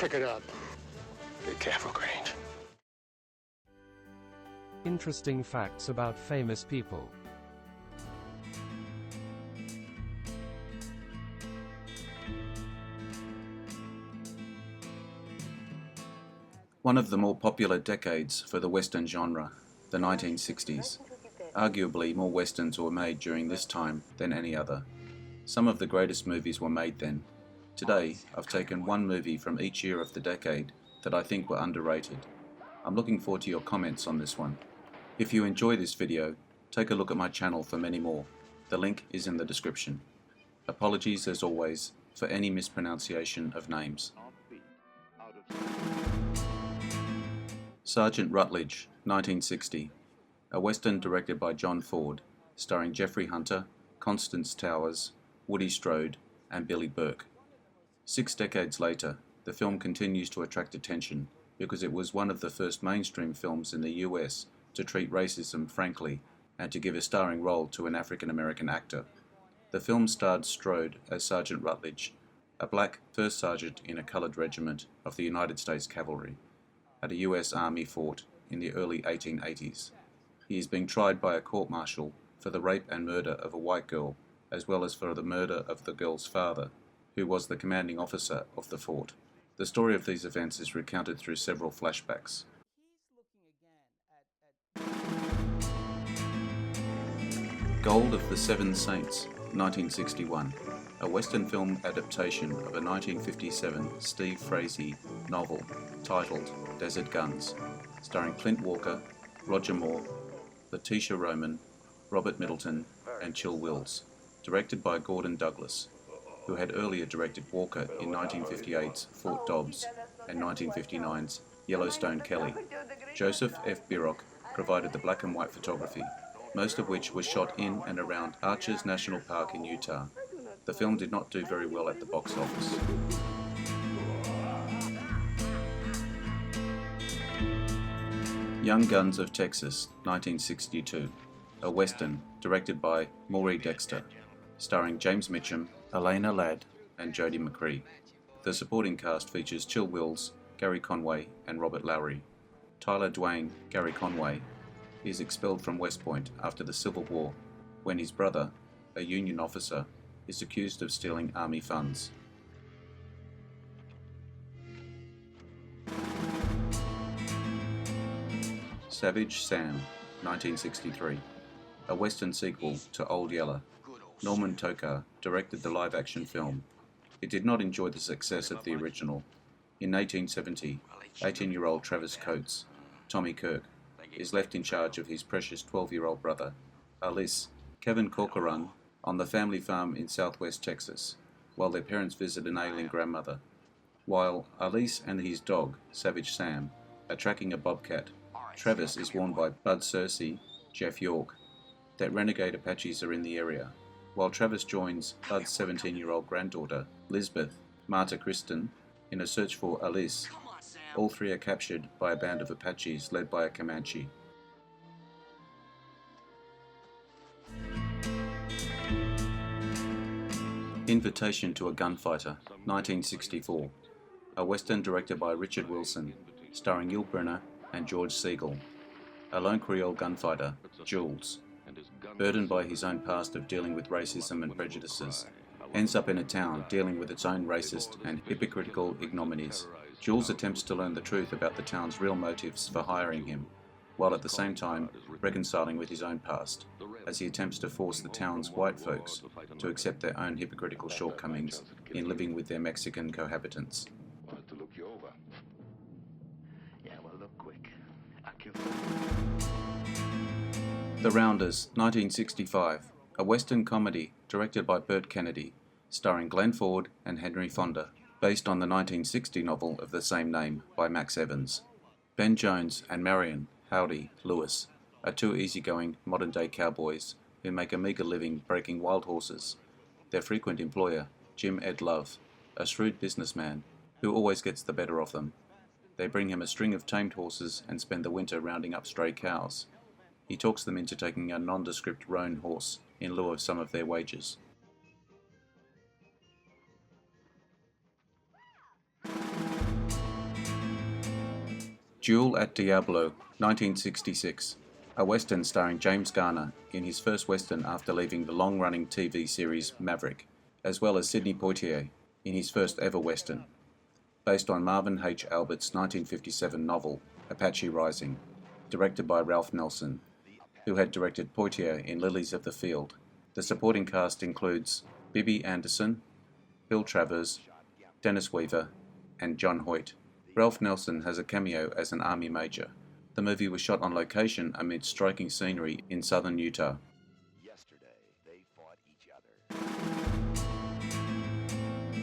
pick it up. Be careful, Grange. Interesting facts about famous people. One of the more popular decades for the Western genre, the 1960s. Arguably, more Westerns were made during this time than any other. Some of the greatest movies were made then. Today, I've taken one movie from each year of the decade that I think were underrated. I'm looking forward to your comments on this one. If you enjoy this video, take a look at my channel for many more. The link is in the description. Apologies as always for any mispronunciation of names. Sergeant Rutledge, 1960. A Western directed by John Ford, starring Jeffrey Hunter, Constance Towers, Woody Strode, and Billy Burke. 6 decades later, the film continues to attract attention because it was one of the first mainstream films in the US to treat racism frankly and to give a starring role to an African American actor. The film starred Strode as Sergeant Rutledge, a black first sergeant in a colored regiment of the United States Cavalry at a US Army fort in the early 1880s. He is being tried by a court-martial for the rape and murder of a white girl, as well as for the murder of the girl's father, who was the commanding officer of the fort. The story of these events is recounted through several flashbacks. Gold of the Seven Saints, 1961, a Western film adaptation of a 1957 Steve Frazee novel titled Desert Guns, starring Clint Walker, Roger Moore, Letitia Roman, Robert Middleton, and Chill Wills, directed by Gordon Douglas, who had earlier directed Walker in 1958's Fort Dobbs and 1959's Yellowstone Kelly. Joseph F. Biroc provided the black and white photography, most of which was shot in and around Arches National Park in Utah. The film did not do very well at the box office. Young Guns of Texas, 1962, a Western directed by Maury Dexter, starring James Mitchum, Elena Ladd, and Jody McCrea. The supporting cast features Chill Wills, Gary Conway, and Robert Lowry. Tyler Dwayne, Gary Conway, is expelled from West Point after the Civil War, when his brother, a Union officer, is accused of stealing Army funds. Savage Sam, 1963, a Western sequel to Old Yeller. Norman Tokar directed the live-action film. It did not enjoy the success of the original. In 1870, 18-year-old Travis Coates, Tommy Kirk, is left in charge of his precious 12-year-old brother, Alice, Kevin Corcoran, on the family farm in southwest Texas, while their parents visit an ailing grandmother. While Alice and his dog, Savage Sam, are tracking a bobcat, Travis is warned by Bud Searcy, Jeff York, that renegade Apaches are in the area. While Travis joins Bud's 17-year-old granddaughter, Lisbeth, Marta Kristen, in a search for Alice, all three are captured by a band of Apaches led by a Comanche. Invitation to a Gunfighter, 1964, a Western directed by Richard Wilson, starring Yul Brynner and George Segal. A lone Creole gunfighter, Jules, burdened by his own past of dealing with racism and prejudices, ends up in a town dealing with its own racist and hypocritical ignominies. Jules attempts to learn the truth about the town's real motives for hiring him, while at the same time reconciling with his own past, as he attempts to force the town's white folks to accept their own hypocritical shortcomings in living with their Mexican cohabitants. The Rounders, 1965, a Western comedy directed by Burt Kennedy, starring Glenn Ford and Henry Fonda, based on the 1960 novel of the same name by Max Evans. Ben Jones and Marion Howdy Lewis are two easygoing modern-day cowboys who make a meager living breaking wild horses. Their frequent employer, Jim Ed Love, a shrewd businessman who always gets the better of them. They bring him a string of tamed horses and spend the winter rounding up stray cows. He talks them into taking a nondescript roan horse in lieu of some of their wages. Duel at Diablo, 1966, a western starring James Garner in his first western after leaving the long-running TV series Maverick, as well as Sidney Poitier in his first ever western, based on Marvin H. Albert's 1957 novel Apache Rising, directed by Ralph Nelson, who had directed Poitier in Lilies of the Field. The supporting cast includes Bibi Anderson, Bill Travers, Dennis Weaver, and John Hoyt. Ralph Nelson has a cameo as an Army major. The movie was shot on location amid striking scenery in southern Utah.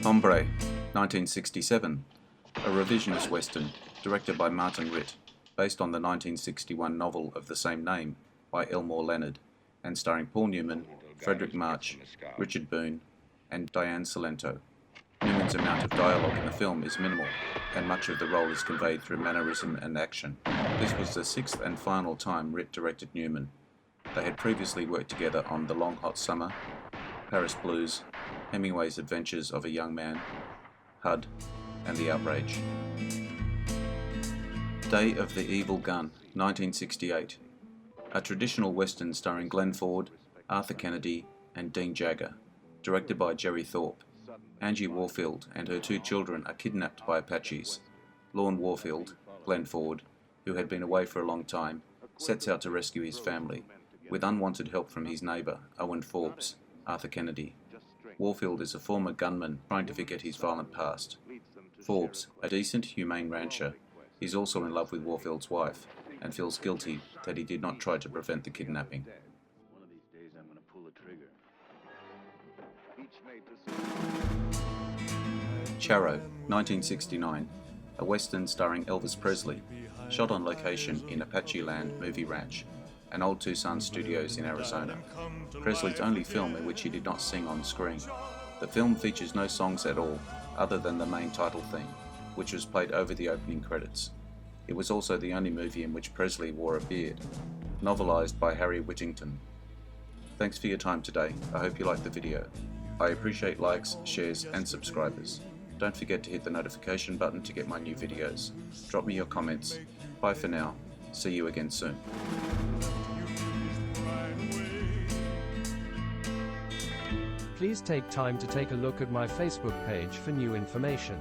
Hombre, 1967, a revisionist western directed by Martin Ritt, based on the 1961 novel of the same name by Elmore Leonard, and starring Paul Newman, Frederick March, Richard Boone, and Diane Salento. Newman's amount of dialogue in the film is minimal, and much of the role is conveyed through mannerism and action. This was the sixth and final time Ritt directed Newman. They had previously worked together on The Long Hot Summer, Paris Blues, Hemingway's Adventures of a Young Man, HUD, and The Outrage. Day of the Evil Gun, 1968, a traditional western starring Glenn Ford, Arthur Kennedy, and Dean Jagger, directed by Jerry Thorpe. Angie Warfield and her two children are kidnapped by Apaches. Lorne Warfield, Glenn Ford, who had been away for a long time, sets out to rescue his family, with unwanted help from his neighbour, Owen Forbes, Arthur Kennedy. Warfield is a former gunman trying to forget his violent past. Forbes, a decent, humane rancher, is also in love with Warfield's wife and feels guilty that he did not try to prevent the kidnapping. One of these days I'm going to pull the trigger. Charro, 1969, a western starring Elvis Presley, shot on location in Apache Land Movie Ranch, an old Tucson studios in Arizona. Presley's only film in which he did not sing on screen. The film features no songs at all, other than the main title theme, which was played over the opening credits. It was also the only movie in which Presley wore a beard, novelised by Harry Whittington. Thanks for your time today. I hope you liked the video. I appreciate likes, shares, and subscribers. Don't forget to hit the notification button to get my new videos. Drop me your comments. Bye for now. See you again soon. Please take time to take a look at my Facebook page for new information.